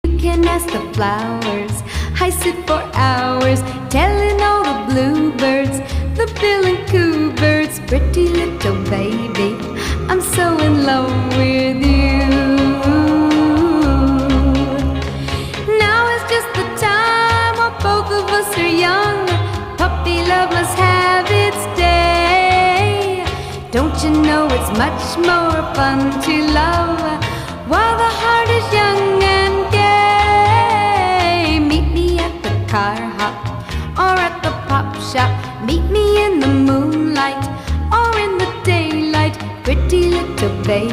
You can ask the flowers. I sit for hours telling all the bluebirds, the bill and coo birds, pretty little baby, I'm so in love with you. Now is just the time while both of us are young. Puppy love must have its day. Don't you know it's much more fun to love while the heart is young and gay? Meet me at the car hop or at the pop shop. Meet me in the moonlight or in the daylight, pretty little baby.